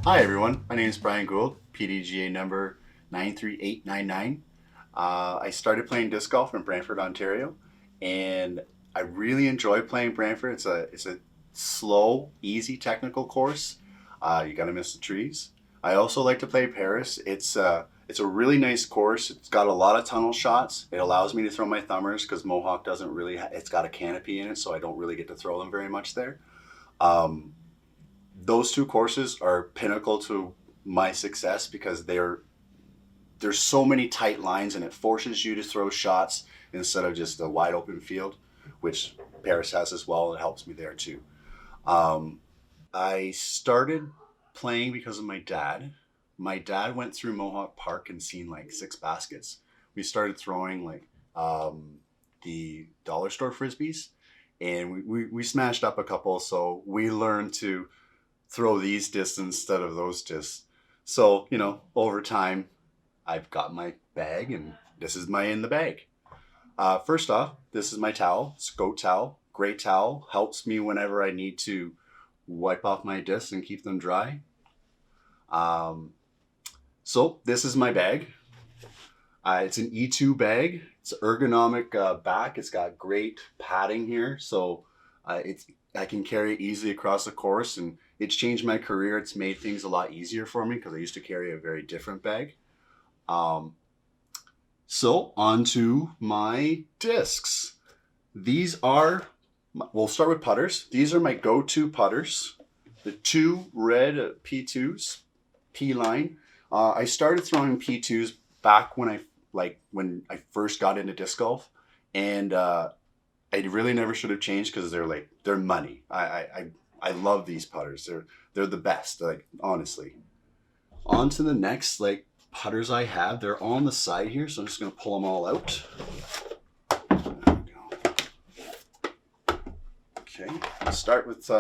Hi everyone, my name is Brian Gould, PDGA number 93899. I started playing disc golf in Brantford, Ontario, and I really enjoy playing Brantford. It's a slow, easy technical course. You gotta miss the trees. I also like to play Paris. It's a really nice course. It's got a lot of tunnel shots. It allows me to throw my thumbers because Mohawk doesn't really. It's got a canopy in it, so I don't really get to throw them very much there. Um, those two courses are pinnacle to my success because there's so many tight lines and it forces you to throw shots instead of just a wide open field, which Paris has as well. It helps me there too. Um, I started playing because of my dad. My dad went through Mohawk Park and seen like six baskets. We started throwing like the dollar store frisbees, and we smashed up a couple. So we learned to throw these discs instead of those discs. So, over time, I've got my bag, and this is my in the bag. First off, this is my towel. It's a goat towel. Great towel. Helps me whenever I need to wipe off my discs and keep them dry. Um, so, this is my bag. It's an E2 bag. It's ergonomic back. It's got great padding here. So, I can carry it easily across the course, and it's changed my career. It's made things a lot easier for me because I used to carry a very different bag. Um, so on to my discs. We'll start with putters. These are my go-to putters. The two red P2s, P-line. I started throwing P2s back when I first got into disc golf, and I really never should have changed because they're money. I love these putters. They're the best. Like honestly. On to the next putters I have. They're all on the side here, so I'm just gonna pull them all out. There we go. Okay, I'll start with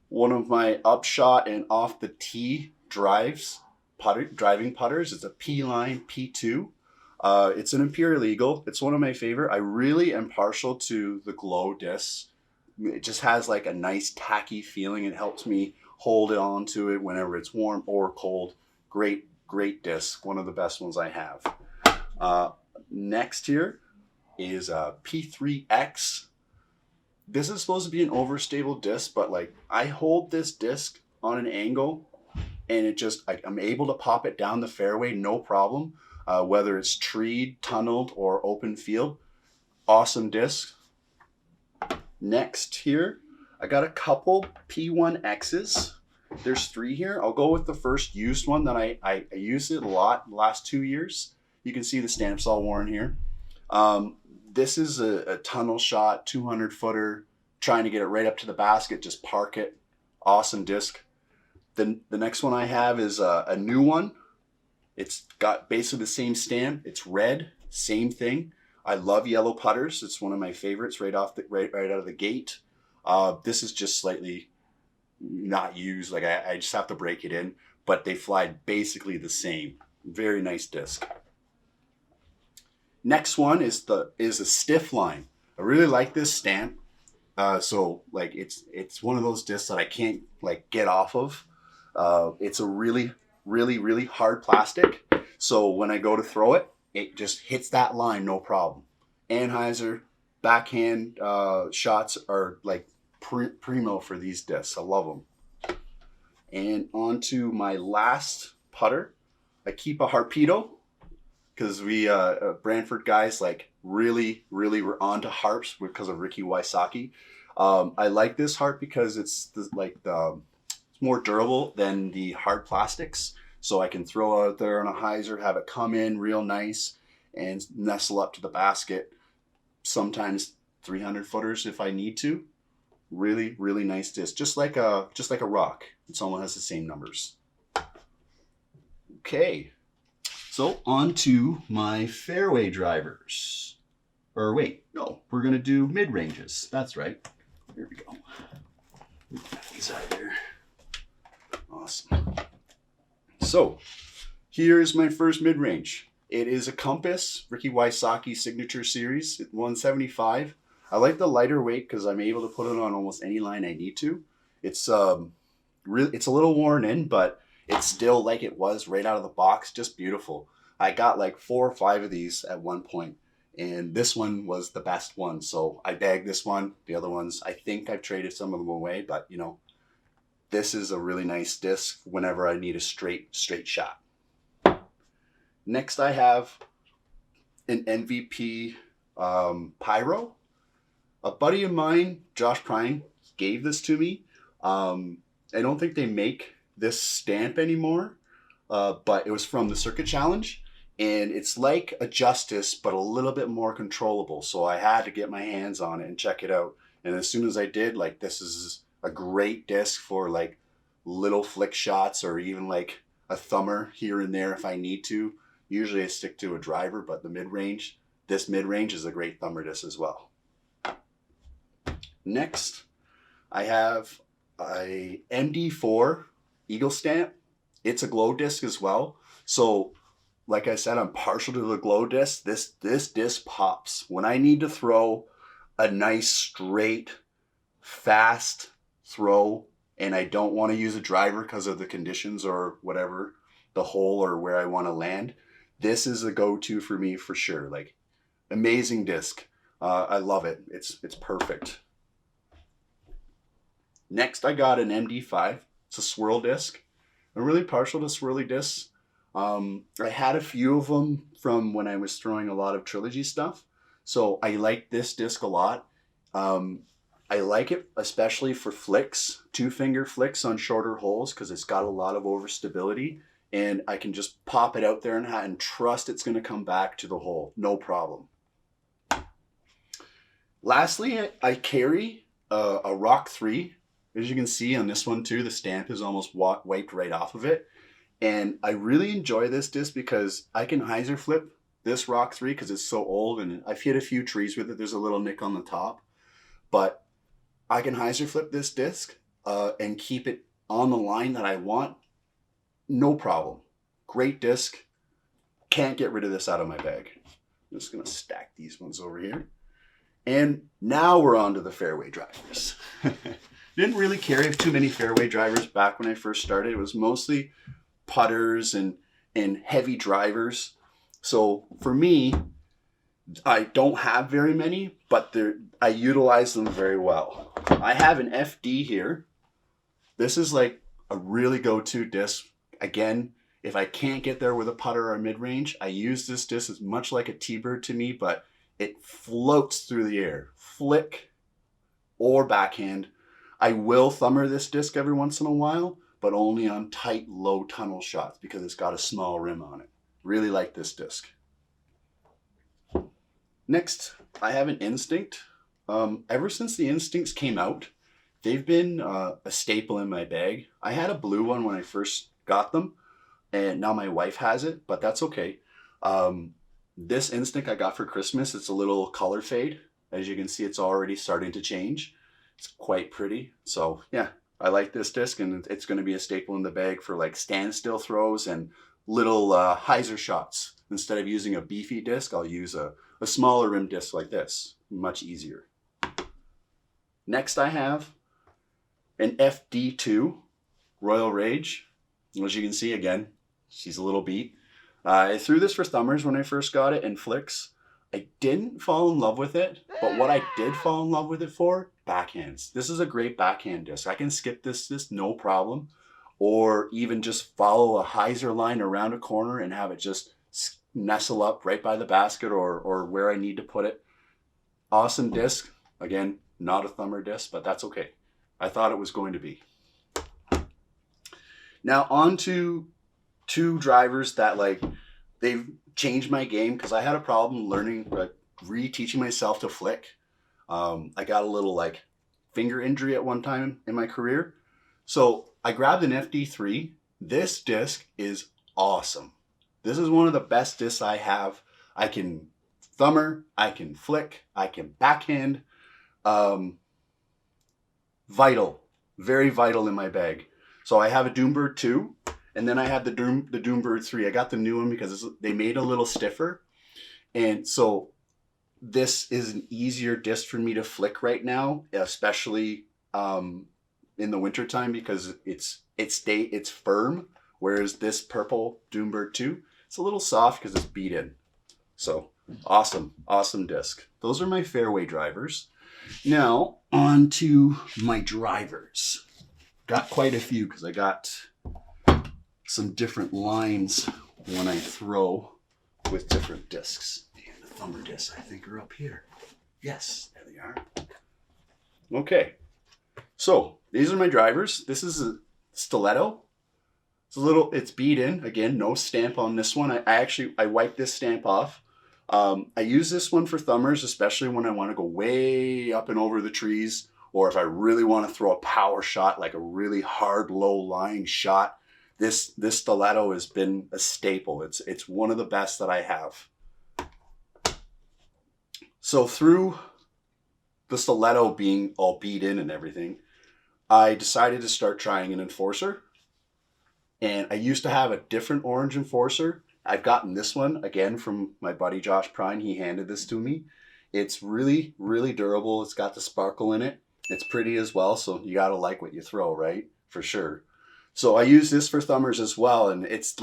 one of my upshot and off the tee driving putters. It's a P line P2. It's an Imperial Eagle. It's one of my favorite. I really am partial to the glow discs. It just has like a nice tacky feeling. It helps me hold it on to it whenever it's warm or cold. Great disc. One of the best ones I have. Next here is a P3X. This is supposed to be an overstable disc, but I hold this disc on an angle and I'm able to pop it down the fairway, no problem. Whether it's treed, tunneled, or open field. Awesome disc. Next here, I got a couple P1Xs. There's three here. I'll go with the first used one that I used it a lot the last 2 years. You can see the stamps all worn here. This is a tunnel shot, 200 footer, trying to get it right up to the basket, just park it. Awesome disc. The next one I have is a new one. It's got basically the same stamp. It's red, same thing. I love yellow putters. It's one of my favorites right out of the gate. This is just slightly not used. I just have to break it in, but they fly basically the same. Very nice disc. Next one is a stiff line. I really like this stamp. It's one of those discs that I can't get off of. It's a really hard plastic. So when I go to throw it, it just hits that line, no problem. Anheuser backhand shots are primo for these discs. I love them. And on to my last putter. I keep a Harpedo because we Brantford guys really were onto harps because of Ricky Wysocki. I like this harp because it's more durable than the hard plastics. So I can throw out there on a hyzer, have it come in real nice and nestle up to the basket. Sometimes 300 footers if I need to. Really nice disc. Just like a rock. It almost has the same numbers. Okay. So on to my fairway drivers. Or wait, no, we're gonna do mid-ranges. That's right. Here we go. These out there. Awesome. So here's my first mid-range. It is a Compass, Ricky Wysocki Signature Series, 175. I like the lighter weight because I'm able to put it on almost any line I need to. It's a little worn in, but it's still like it was right out of the box, just beautiful. I got like 4 or 5 of these at one point, and this one was the best one. So I bagged this one. The other ones, I think I've traded some of them away, but you know, this is a really nice disc whenever I need a straight shot. Next, I have an MVP Pyro. A buddy of mine, Josh Prine, gave this to me. I don't think they make this stamp anymore, but it was from the Circuit Challenge. And it's like a Justice, but a little bit more controllable. So I had to get my hands on it and check it out. And as soon as I did, like, this is a great disc for like little flick shots or even like a thumber here and there if I need to. Usually I stick to a driver, but the mid-range, this mid-range is a great thumber disc as well. Next, I have a MD4 Eagle stamp. It's a glow disc as well. So like I said, I'm partial to the glow disc. This disc pops. When I need to throw a nice, straight, fast throw, and I don't want to use a driver because of the conditions or whatever, the hole or where I want to land, this is a go-to for me for sure. Like, amazing disc. I love it. It's perfect. Next, I got an MD5. It's a swirl disc. I'm really partial to swirly discs. I had a few of them from when I was throwing a lot of Trilogy stuff. So I like this disc a lot. I like it especially for flicks, 2-finger flicks on shorter holes, because it's got a lot of overstability. And I can just pop it out there and trust it's going to come back to the hole. No problem. Lastly, I carry a Rock 3. As you can see on this one too, the stamp is almost wiped right off of it. And I really enjoy this disc because I can hyzer flip this Rock 3 because it's so old, and I've hit a few trees with it. There's a little nick on the top. But I can hyzer flip this disc and keep it on the line that I want. No problem. Great disc. Can't get rid of this out of my bag. I'm just going to stack these ones over here. And now we're on to the fairway drivers. Didn't really carry too many fairway drivers back when I first started. It was mostly putters and heavy drivers. So for me, I don't have very many, but I utilize them very well. I have an FD here. This is like a really go-to disc. Again, if I can't get there with a putter or mid-range, I use this disc. It's much like a T-bird to me, but it floats through the air. Flick or backhand. I will thumber this disc every once in a while, but only on tight, low tunnel shots because it's got a small rim on it. Really like this disc. Next, I have an Instinct. Ever since the Instincts came out, they've been a staple in my bag. I had a blue one when I first got them, and now my wife has it, but that's okay. This Instinct I got for Christmas, it's a little color fade. As you can see, it's already starting to change. It's quite pretty. So yeah, I like this disc, and it's going to be a staple in the bag for like standstill throws and little hyzer shots. Instead of using a beefy disc, I'll use a smaller rim disc like this. Much easier. Next, I have an FD2 Royal Rage. As you can see, again, she's a little beat. I threw this for thumbers when I first got it and flicks. I didn't fall in love with it, but what I did fall in love with it for, backhands. This is a great backhand disc. I can skip this no problem, or even just follow a hyzer line around a corner and have it just nestle up right by the basket or where I need to put it. Awesome disc. Again, not a thumber disc, but that's okay. I thought it was going to be. Now on to 2 drivers that they've changed my game, because I had a problem learning, reteaching myself to flick. I got a little finger injury at one time in my career. So I grabbed an FD3. This disc is awesome. This is one of the best discs I have. I can thumber, I can flick, I can backhand. Vital, very vital in my bag. So I have a Doombird 2, and then I have the Doombird 3. I got the new one because they made it a little stiffer. And so this is an easier disc for me to flick right now, especially in the wintertime, because it's firm, Whereas this purple Doomberg 2, it's a little soft because it's beat in. So awesome, awesome disc. Those are my fairway drivers. Now on to my drivers. Got quite a few because I got some different lines when I throw with different discs. And the thumber discs I think are up here. Yes, there they are. Okay, so these are my drivers. This is a stiletto. It's beat in. Again, no stamp on this one. I wiped this stamp off. I use this one for thumbers, especially when I want to go way up and over the trees, or if I really want to throw a power shot, like a really hard, low-lying shot. This stiletto has been a staple. It's one of the best that I have. So through the stiletto being all beat in and everything, I decided to start trying an enforcer. And I used to have a different orange enforcer. I've gotten this one, again, from my buddy Josh Prine. He handed this to me. It's really, really durable. It's got the sparkle in it. It's pretty as well, so you gotta like what you throw, right? For sure. So I use this for thumbers as well, and it's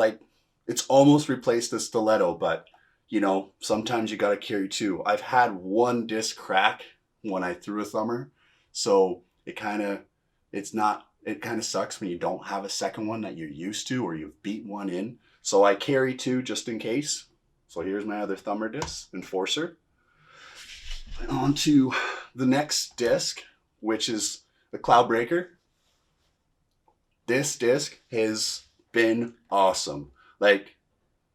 almost replaced the stiletto, but you know, sometimes you gotta carry two. I've had one disc crack when I threw a thumber, so it kind of sucks when you don't have a second one that you're used to or you've beat one in. So I carry two just in case. So here's my other thumber disc, enforcer. On to the next disc, which is the Cloud Breaker. This disc has been awesome. Like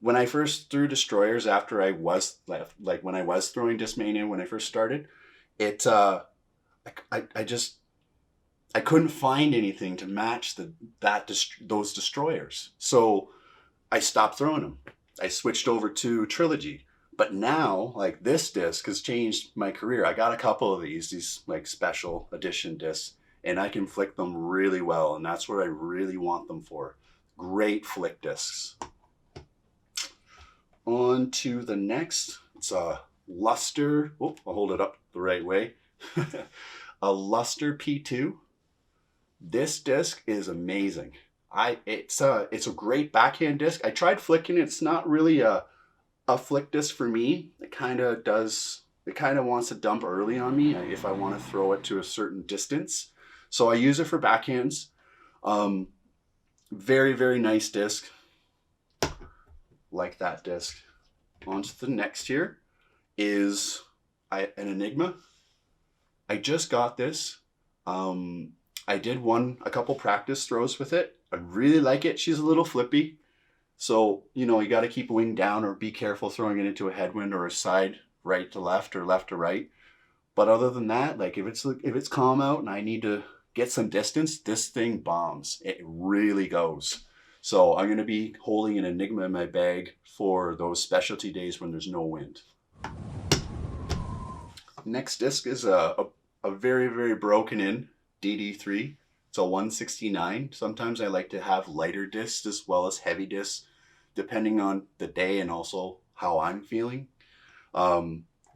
when I first threw destroyers after I was when I was throwing Discmania when I first started, I couldn't find anything to match those destroyers. So I stopped throwing them. I switched over to Trilogy. But now, like, this disc has changed my career. I got a couple of these like special edition discs, and I can flick them really well, and that's what I really want them for. Great flick discs. On to the next. It's a Luster. Oh, I'll hold it up the right way. A Luster P2. This disc is amazing. It's a great backhand disc. I tried flicking it. It's not really a flick disc for me. It kind of wants to dump early on me if I want to throw it to a certain distance. So I use it for backhands. Very, very nice disc. Like that disc. On to the next here is an Enigma. I just got this. I did a couple practice throws with it. I really like it. She's a little flippy. So, you know, you got to keep a wing down or be careful throwing it into a headwind or a side right to left or left to right. But other than that, like if it's calm out and I need to get some distance, this thing bombs. It really goes. So I'm going to be holding an Enigma in my bag for those specialty days when there's no wind. Next disc is a very, very broken in DD3. It's a 169. Sometimes I like to have lighter discs as well as heavy discs, depending on the day and also how I'm feeling.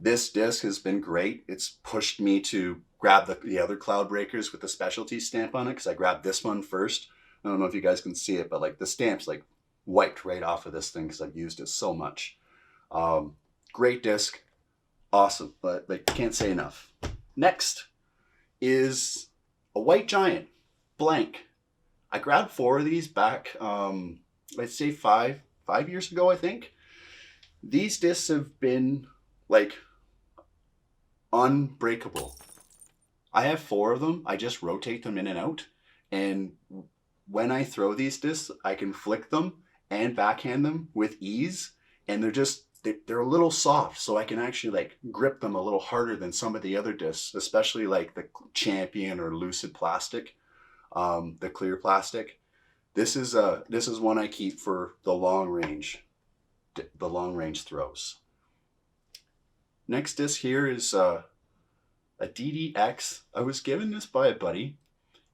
This disc has been great. It's pushed me to grab the other Cloud Breakers with the specialty stamp on it because I grabbed this one first. I don't know if you guys can see it, but like the stamp's like wiped right off of this thing because I've used it so much. Great disc. Awesome, but like can't say enough. Next is a White Giant blank. I grabbed 4 of these back, let's say five years ago, I think. These discs have been like unbreakable. I have 4 of them. I just rotate them in and out. And when I throw these discs, I can flick them and backhand them with ease. And they're a little soft, so I can actually like grip them a little harder than some of the other discs, especially like the Champion or Lucid plastic, the clear plastic. This is one I keep for the long range throws. Next disc here is a DDX. I was given this by a buddy,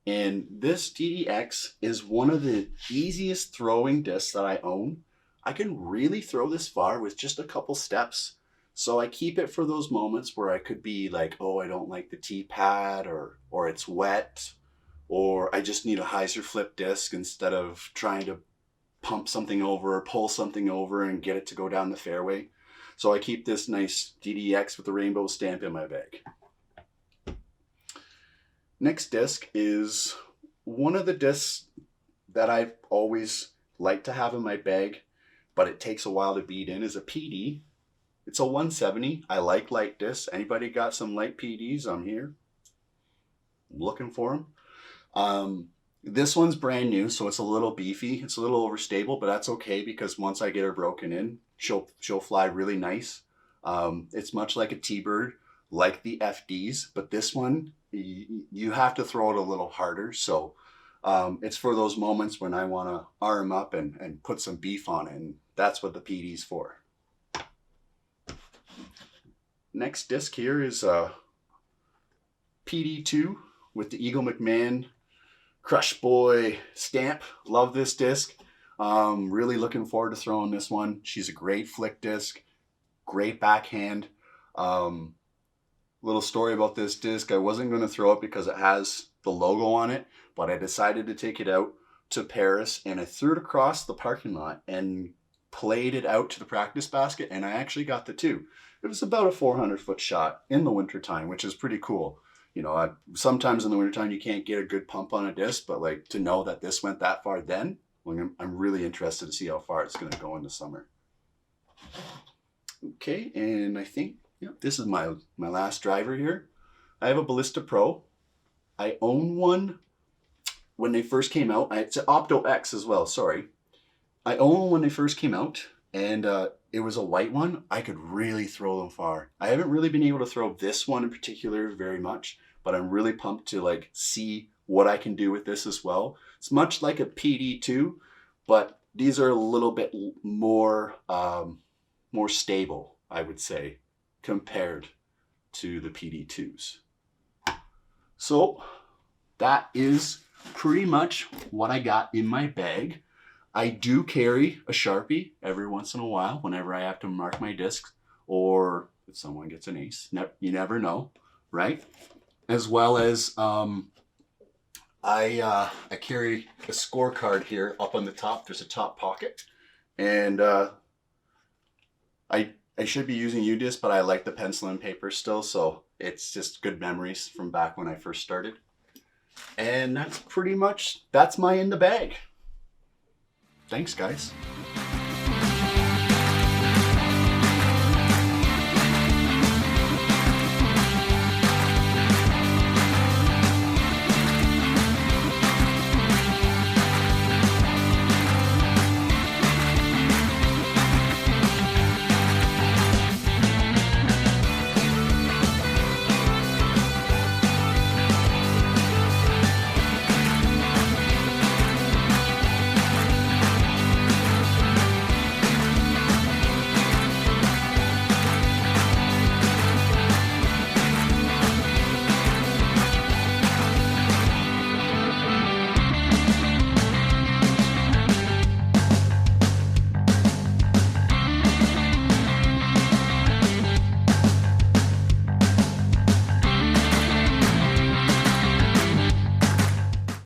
and this DDX is one of the easiest throwing discs that I own. I can really throw this far with just a couple steps. So I keep it for those moments where I could be like, oh, I don't like the tee pad or it's wet, or I just need a hyzer flip disc instead of trying to pump something over or pull something over and get it to go down the fairway. So I keep this nice DDX with the rainbow stamp in my bag. Next disc is one of the discs that I've always liked to have in my bag, but it takes a while to beat in, is a PD. It's a 170. I like light discs. Anybody got some light PDs? I'm here. I'm looking for them. This one's brand new, so it's a little beefy. It's a little overstable, but that's okay because once I get her broken in, she'll fly really nice. It's much like a T-Bird, like the FDs, but this one, you have to throw it a little harder. So it's for those moments when I want to arm up and put some beef on it, and that's what the PD's for. Next disc here is a PD2 with the Eagle McMahon Crush Boy stamp. Love this disc. Really looking forward to throwing this one. She's a great flick disc, great backhand. Little story about this disc. I wasn't going to throw it because it has the logo on it, but I decided to take it out to Paris and I threw it across the parking lot and played it out to the practice basket, and I actually got the 2. It was about a 400-foot shot in the wintertime, which is pretty cool. You know, sometimes in the wintertime you can't get a good pump on a disc, but like to know that this went that far then, well, I'm really interested to see how far it's going to go in the summer. Okay, and I think this is my last driver here. I have a Ballista Pro. I own one when they first came out. It's an Opto X as well, sorry. I own one when they first came out, and it was a white one. I could really throw them far. I haven't really been able to throw this one in particular very much, but I'm really pumped to like see what I can do with this as well. It's much like a PD2, but these are a little bit more more stable, I would say, compared to the PD2s. So that is pretty much what I got in my bag. I do carry a Sharpie every once in a while whenever I have to mark my discs, or if someone gets an ace. You never know, right? As well as I carry a scorecard here up on the top. There's a top pocket, and I should be using UDisc, but I like the pencil and paper still, so it's just good memories from back when I first started. And that's my in the bag. Thanks, guys.